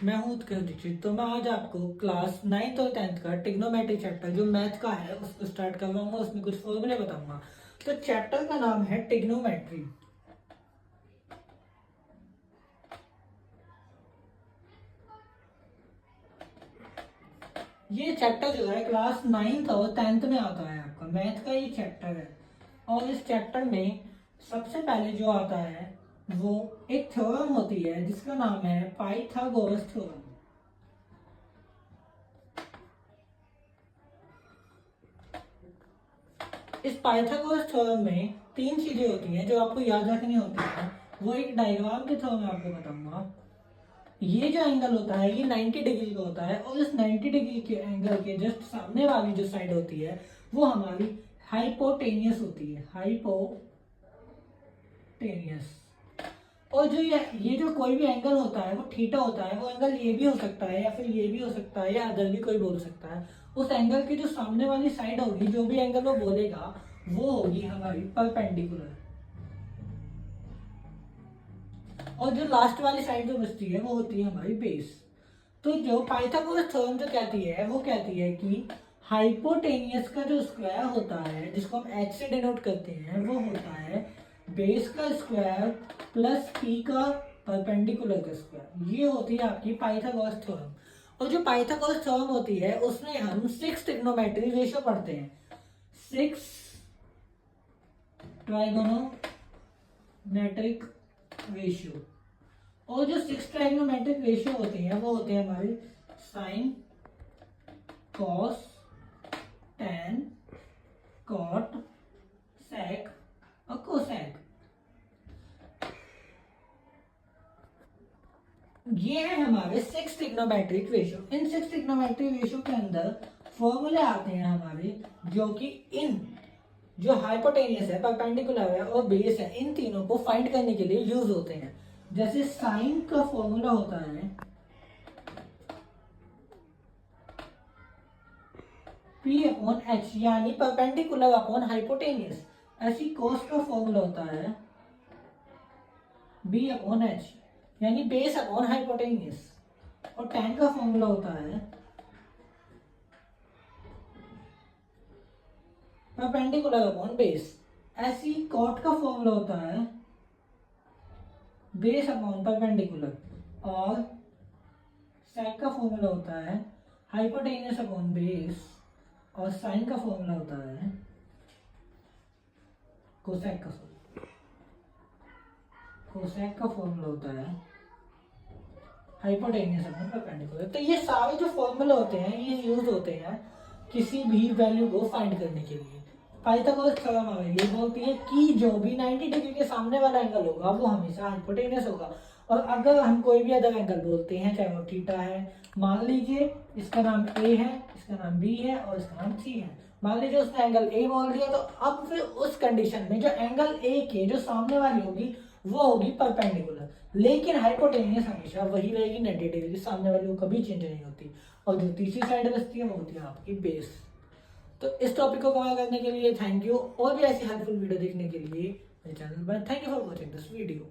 मैं हूँ उत्कर्ष दीक्षित। तो मैं आज आपको क्लास 9th और 10th का ट्रिग्नोमेट्री चैप्टर जो मैथ का है उसको स्टार्ट करवाऊंगा, उसमें कुछ फॉर्मूले बताऊंगा। तो चैप्टर का नाम है ट्रिग्नोमेट्री। ये चैप्टर जो है क्लास 9th और 10th में आता है, आपका मैथ का ये चैप्टर है। और इस चैप्टर में सबसे पहले जो आता है वो एक थ्योरम होती है जिसका नाम है पाइथागोरस थ्योरम। इस पाइथागोरस थ्योरम में तीन चीजें होती हैं जो आपको याद रखनी होती है। वो एक डायग्राम के थ्रू मैं आपको बताऊंगा। ये जो एंगल होता है ये 90 डिग्री का होता है और इस 90 डिग्री के एंगल के जस्ट सामने वाली जो साइड होती है वो हमारी हाइपोटेनियस होती है, हाइपोटेनियस। और जो ये जो कोई भी एंगल होता है वो थीटा होता है। वो एंगल ये भी हो सकता है या फिर ये भी हो सकता है या अदर भी कोई बोल सकता है। उस एंगल की जो सामने वाली साइड होगी, जो भी एंगल वो बोलेगा, वो होगी हमारी परपेंडिकुलर। और जो लास्ट वाली साइड जो बचती है वो होती है हमारी बेस। तो जो पाइथागोरस थ्योरम जो कहती है वो कहती है कि हाइपोटेनियस का जो स्क्वायर होता है जिसको हम h से डिनोट करते हैं वो होता है बेस का स्क्वायर प्लस p का परपेंडिकुलर का स्क्वायर। ये होती है आपकी पाइथागोरस थ्योरम। और जो पाइथागोरस थ्योरम होती है उसमें हम 6 ट्रिग्नोमेट्री रेशियो पढ़ते हैं, 6 ट्राइगोनोमेट्रिक रेशियो। और जो 6 ट्राइगोनोमेट्रिक रेशियो होते हैं वो होते हैं हमारे साइन, कॉस, टैन, कॉट, सेक और कोसेक। ये है हमारे 6 ट्रिग्नोमेट्रिक रेशियो। इन 6 ट्रिग्नोमेट्रिक रेशियो के अंदर फॉर्मूले आते हैं हमारे, जो कि इन जो हाइपोटेनियस है, परपेंडिकुलर है और बेस है, इन तीनों को फाइंड करने के लिए यूज होते हैं। जैसे साइन का फॉर्मूला होता है P अपॉन एच, यानी परपेंडिकुलर अपॉन हाइपोटेनियस। ऐसी कोस का फॉर्मूला होता है B अपॉन एच, यानी बेस अपॉन हाइपोटेनियस। और tan का फॉर्मूला होता है परपेंडिकुलर अपॉन बेस। ऐसी कॉट का फॉर्मूला होता है बेस अपॉन परपेंडिकुलर। और सेक का फॉर्मूला होता है हाइपोटेनियस अपॉन बेस। और साइन का फॉर्मूला होता है कोसेक का फॉर्मूला। कोसेक का फॉर्मूला होता है हाइपोटेनियस अपॉन परपेंडिकुलर। तो ये सारे जो फॉर्मूले होते हैं ये यूज होते हैं किसी भी वैल्यू को फाइंड करने के लिए। पाइथागोरस थ्योरम हमें ये बोलती है कि जो भी 90 डिग्री के सामने वाला एंगल होगा वो हमेशा हाइपोटेनियस होगा। और अगर हम कोई भी अदर एंगल बोलते हैं, चाहे वो थीटा है, मान लीजिए इसका नाम ए है, इसका नाम बी है और इसका नाम सी है, मान लीजिए उसने एंगल ए बोल दिया, तो अब फिर उस कंडीशन में जो एंगल ए के जो सामने वाली होगी वो होगी परपेंडिकुलर, लेकिन हाइपोटेनियस हमेशा वही रहेगी 90 डिग्री, सामने वाली वो कभी चेंज नहीं होती। और जो तीसरी साइड बचती है वो होती है आपकी बेस। तो इस टॉपिक को कवर करने के लिए थैंक यू। और भी ऐसी हेल्पफुल वीडियो देखने के लिए मेरे चैनल पर thank you for watching this video.